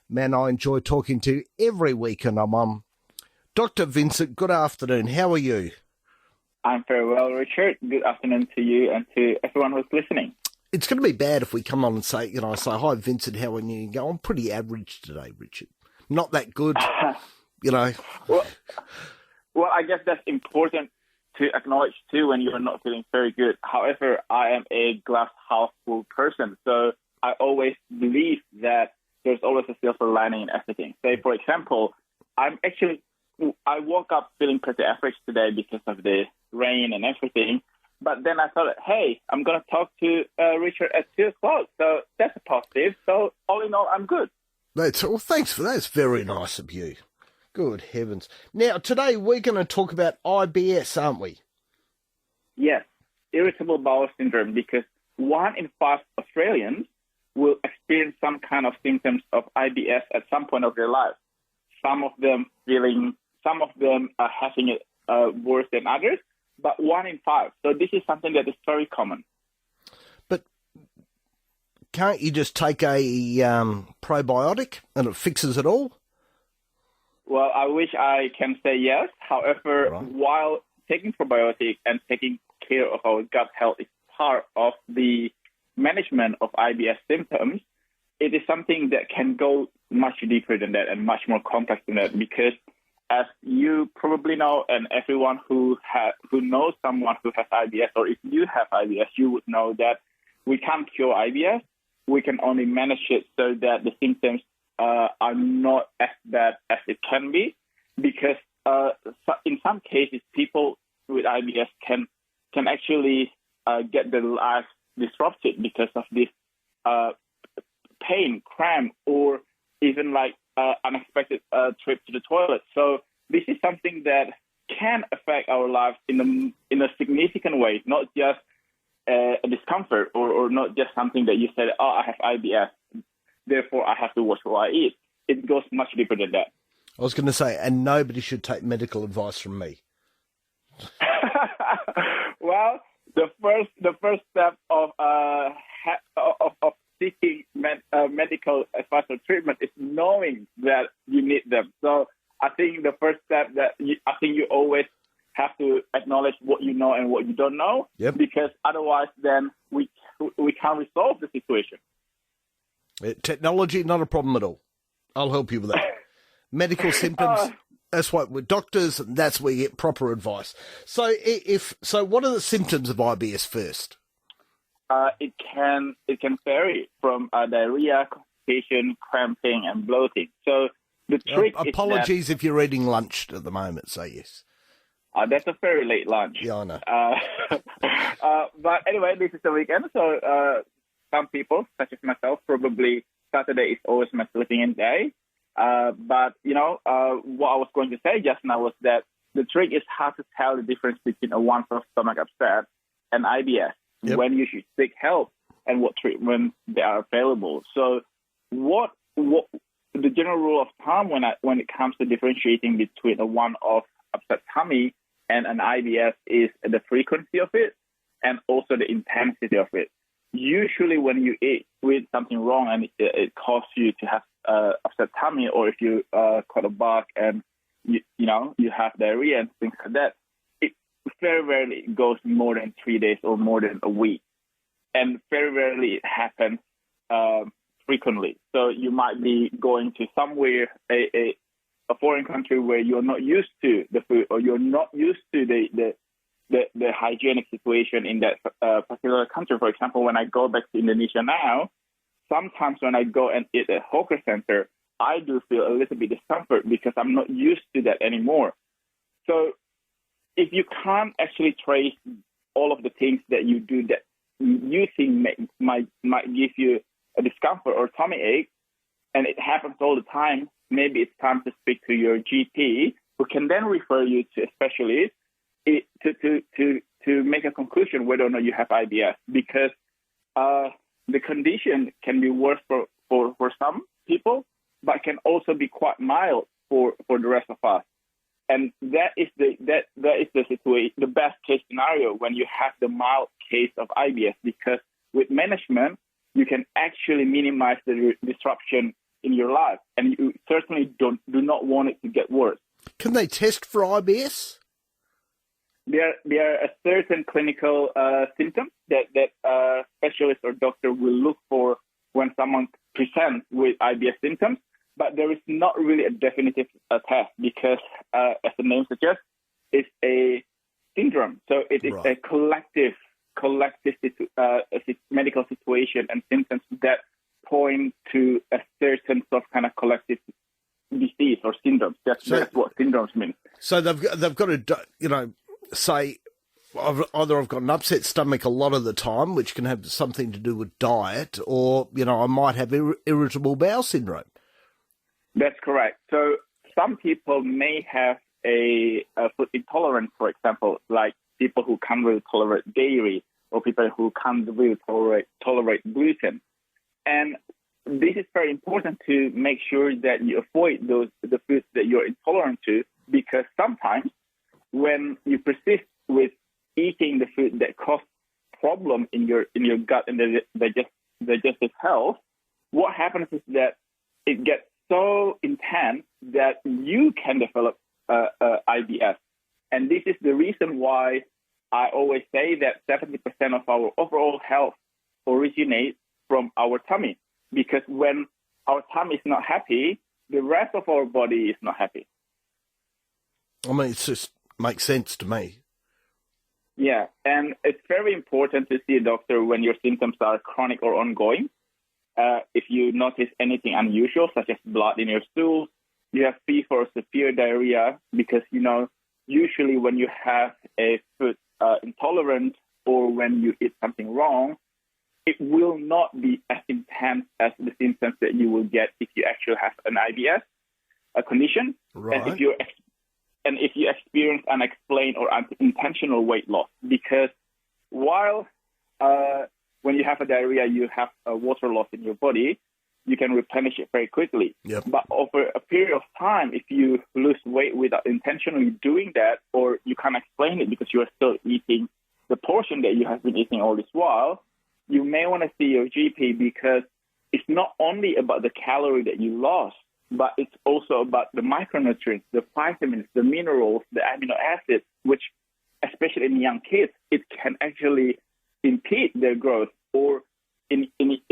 man I enjoy talking to every week, and I'm on. Dr. Vincent, good afternoon. How are you? I'm very well, Richard. Good afternoon to you and to everyone who's listening. It's going to be bad if we come on and say, I say, hi, Vincent, how are you? And go, I'm pretty average today, Richard. Not that good, Well, I guess that's important to acknowledge, too, when you're not feeling very good. However, I am a glass half full person, so I always believe that there's always a silver lining in everything. Say, for example, I woke up feeling pretty average today because of the rain and everything. But then I thought, hey, I'm going to talk to Richard at 2 o'clock. So that's a positive. So all in all, I'm good. Well, thanks for that. It's very nice of you. Good heavens. Now, today we're going to talk about IBS, aren't we? Yes, irritable bowel syndrome, because 1 in 5 Australians will experience some kind of symptoms of IBS at some point of their life. Some of them are having it worse than others, but 1 in 5. So this is something that is very common. But can't you just take a probiotic and it fixes it all? Well, I wish I can say yes. However, while taking probiotics and taking care of our gut health is part of the management of IBS symptoms, it is something that can go much deeper than that and much more complex than that, because as you probably know, and everyone who knows someone who has IBS, or if you have IBS, you would know that we can't cure IBS. We can only manage it so that the symptoms are not as bad as it can be, because in some cases, people with IBS can actually get their lives disrupted because of this pain, cramp, or even like unexpected trip to the toilet. So this is something that can affect our lives in a significant way, not just a discomfort or not just something that you said, I have IBS, therefore I have to watch what I eat. It goes much deeper than that. I was going to say, and nobody should take medical advice from me. Well, the first step of seeking medical advice or treatment is knowing that you need them. So I think the first step you always have to acknowledge what you know and what you don't know, because otherwise then we can't resolve the situation. Technology, not a problem at all. I'll help you with that. Medical symptoms, that's what we're doctors, and that's where you get proper advice. So what are the symptoms of IBS first? It can vary from diarrhea, constipation, cramping, and bloating. So the trick apologies is that, if you're eating lunch at the moment, so yes. That's a very late lunch. Yeah, I know. But anyway, this is the weekend, so some people, such as myself, probably Saturday is always my sleeping in day. But, what I was going to say just now was that the trick is how to tell the difference between a one-off stomach upset and IBS, when you should seek help and what treatment they are available. So what the general rule of thumb when it comes to differentiating between a one-off upset tummy and an IBS is the frequency of it and also the intensity of it. Usually when you eat something wrong and it causes you to have upset tummy, or if you caught a bug and you have diarrhea and things like that, it very rarely goes more than 3 days or more than a week. And very rarely it happens frequently. So you might be going to somewhere, a foreign country where you're not used to the food, or you're not used to the hygienic situation in that particular country. For example, when I go back to Indonesia now, sometimes when I go and eat at hawker center, I do feel a little bit discomfort because I'm not used to that anymore. So if you can't actually trace all of the things that you do that you think might give you a discomfort or tummy ache, and it happens all the time, maybe it's time to speak to your GP, who can then refer you to a specialist to make a conclusion whether or not you have IBS, because the condition can be worse for some people, but can also be quite mild for the rest of us. And that is the situation, the best case scenario when you have the mild case of IBS, because with management, you can actually minimize the disruption in your life, and you certainly do not want it to get worse. Can they test for IBS? There are a certain clinical symptoms that specialist or doctor will look for when someone presents with IBS symptoms, but there is not really a definitive test because, as the name suggests, it's a syndrome. So it is a collective medical situation and symptoms that point to a certain sort of kind of collective disease or syndrome. That's what syndromes mean. So they've got to, say, either I've got an upset stomach a lot of the time, which can have something to do with diet, or, I might have irritable bowel syndrome. That's correct. So some people may have a food intolerance, for example, like people who can't really tolerate dairy or people who can't really tolerate gluten. And this is very important to make sure that you avoid the foods that you're intolerant to, because sometimes when you persist with eating the food that cause problem in your gut and the digestive health, what happens is that it gets so intense that you can develop IBS. And this is the reason why I always say that 70% of our overall health originates from our tummy, because when our tummy is not happy, the rest of our body is not happy. I mean, it just makes sense to me. Yeah, and it's very important to see a doctor when your symptoms are chronic or ongoing. If you notice anything unusual, such as blood in your stool, you have fever or severe diarrhea, because, usually when you have a food intolerance or when you eat something wrong, it will not be as intense as the symptoms that you will get if you actually have an IBS, a condition. Right. And if you experience unexplained or unintentional weight loss, because while when you have a diarrhea, you have a water loss in your body, you can replenish it very quickly. Yep. But over a period of time, if you lose weight without intentionally doing that, or you can't explain it because you are still eating the portion that you have been eating all this while, you may want to see your GP, because it's not only about the calorie that you lost, but it's also about the micronutrients, the vitamins, the minerals, the amino acids, which, especially in young kids, it can actually impede their growth, or in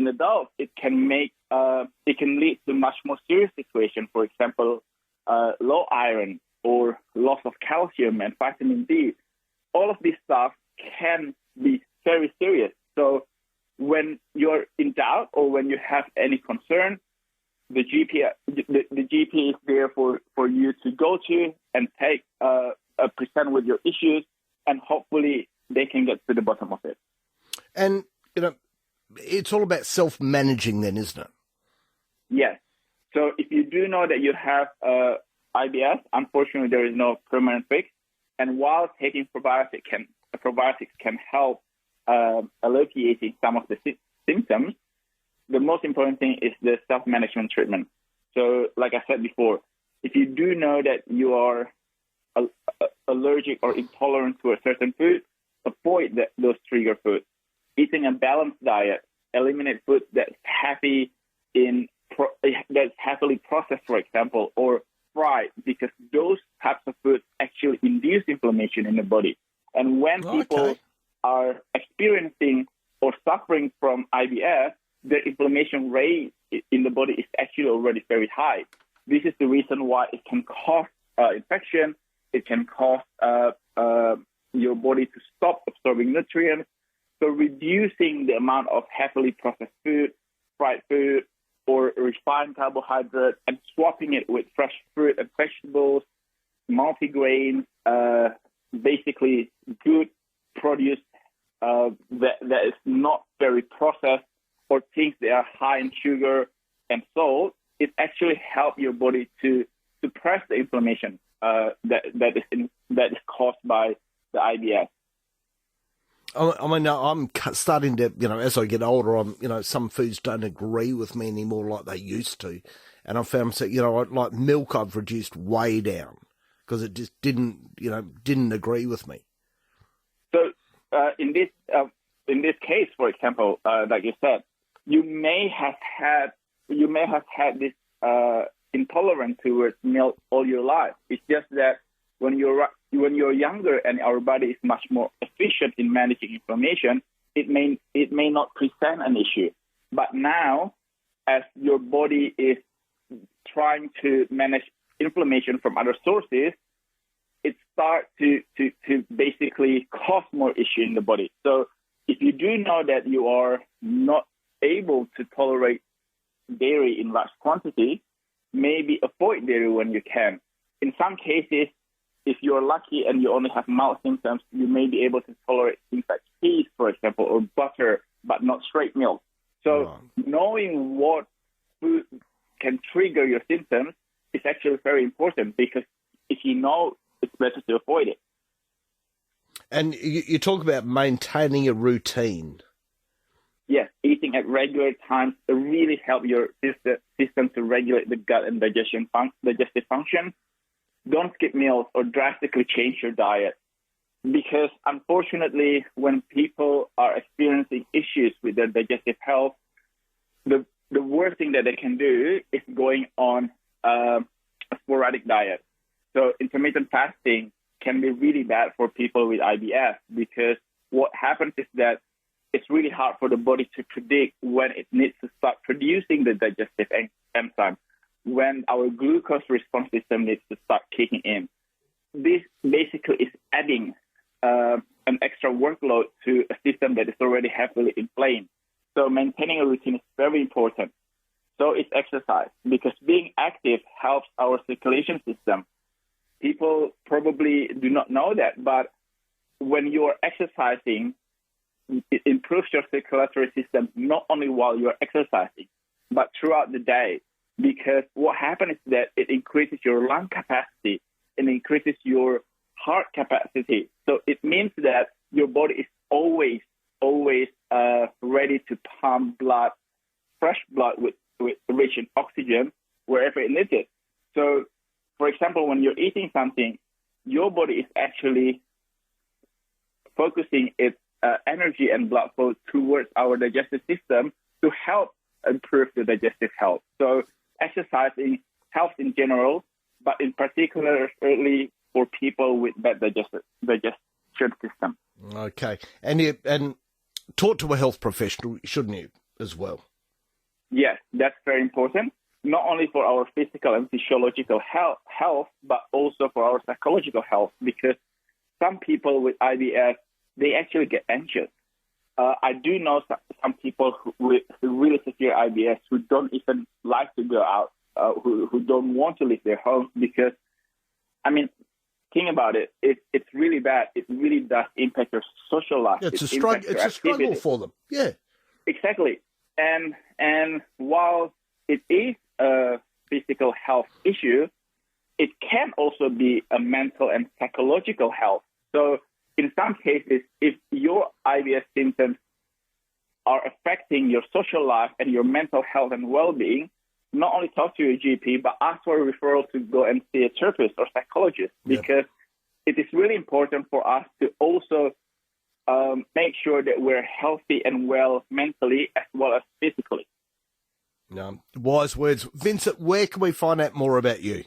adults, it can lead to much more serious situations. For example, low iron or loss of calcium and vitamin D. All of this stuff can be very serious. when you're in doubt or when you have any concern, the GP is there for you to go to and take present with your issues, and hopefully they can get to the bottom of it. And, it's all about self-managing then, isn't it? Yes. So if you do know that you have IBS, unfortunately there is no permanent fix. And while taking probiotics can help alleviating some of the symptoms, the most important thing is the self-management treatment. So like I said before, if you do know that you are allergic or intolerant to a certain food, avoid those trigger foods. Eating a balanced diet, eliminate food that's heavily processed, for example, or fried, because those types of foods actually induce inflammation in the body. And when people are experiencing or suffering from IBS, the inflammation rate in the body is actually already very high. This is the reason why it can cause infection. It can cause your body to stop absorbing nutrients. So reducing the amount of heavily processed food, fried food, or refined carbohydrates, and swapping it with fresh fruit and vegetables, multigrain, basically good produce that is not very processed, or things that are high in sugar and salt, it actually helps your body to suppress the inflammation that is caused by the IBS. I mean, I'm starting to, as I get older, some foods don't agree with me anymore like they used to. And I found, like milk, I've reduced way down because it just didn't agree with me. So in this case, for example, like you said, you may have had this intolerant towards milk all your life. It's just that when you're younger and our body is much more efficient in managing inflammation, it may not present an issue. But now, as your body is trying to manage inflammation from other sources, it starts to basically cause more issue in the body. So if you do know that you are not able to tolerate dairy in large quantity, maybe avoid dairy when you can. In some cases, if you're lucky and you only have mild symptoms, you may be able to tolerate things like cheese, for example, or butter, but not straight milk. So knowing what food can trigger your symptoms is actually very important, because if you know, it's better to avoid it. And you talk about maintaining a routine. Yes, eating at regular times really help your system to regulate the gut and digestive function. Don't skip meals or drastically change your diet, because unfortunately, when people are experiencing issues with their digestive health, the worst thing that they can do is going on a sporadic diet. So intermittent fasting can be really bad for people with IBS, because what happens is that it's really hard for the body to predict when it needs to start producing the digestive enzyme, when our glucose response system needs to start kicking in. This basically is adding an extra workload to a system that is already heavily inflamed. So maintaining a routine is very important. So is exercise, because being active helps our circulation system. People probably do not know that, but when you are exercising, it improves your circulatory system not only while you're exercising, but throughout the day. Because what happens is that it increases your lung capacity and increases your heart capacity. So it means that your body is always ready to pump blood, fresh blood with rich in oxygen wherever it needs it. So, for example, when you're eating something, your body is actually focusing its energy and blood flow towards our digestive system to help improve the digestive health. So exercising helps in general, but in particular for people with bad digestion system. Okay. And talk to a health professional, shouldn't you, as well? Yes, that's very important, not only for our physical and physiological health, but also for our psychological health, because some people with IBS, they actually get anxious. I do know some people with really severe IBS who don't even like to go out, who don't want to leave their homes, because, I mean, think about it. It's really bad. It really does impact your social life. Yeah, it's a struggle for them. Yeah, exactly. And while it is a physical health issue, it can also be a mental and psychological health. So in some cases, if your IBS symptoms are affecting your social life and your mental health and well-being, not only talk to your GP, but ask for a referral to go and see a therapist or psychologist, because it is really important for us to also make sure that we're healthy and well mentally as well as physically. Wise words. Vincent, where can we find out more about you?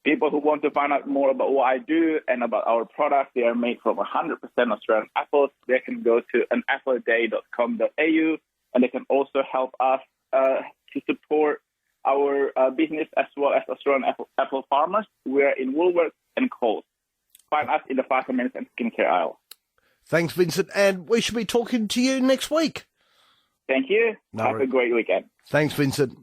People who want to find out more about what I do and about our products, they are made from 100% Australian apples. They can go to anappleaday.com.au, and they can also help us to support our business as well as Australian apple farmers. We're in Woolworths and Coles. Find us in the vitamins and skincare aisle. Thanks, Vincent, and we should be talking to you next week. Thank you. Have a great weekend. Thanks, Vincent.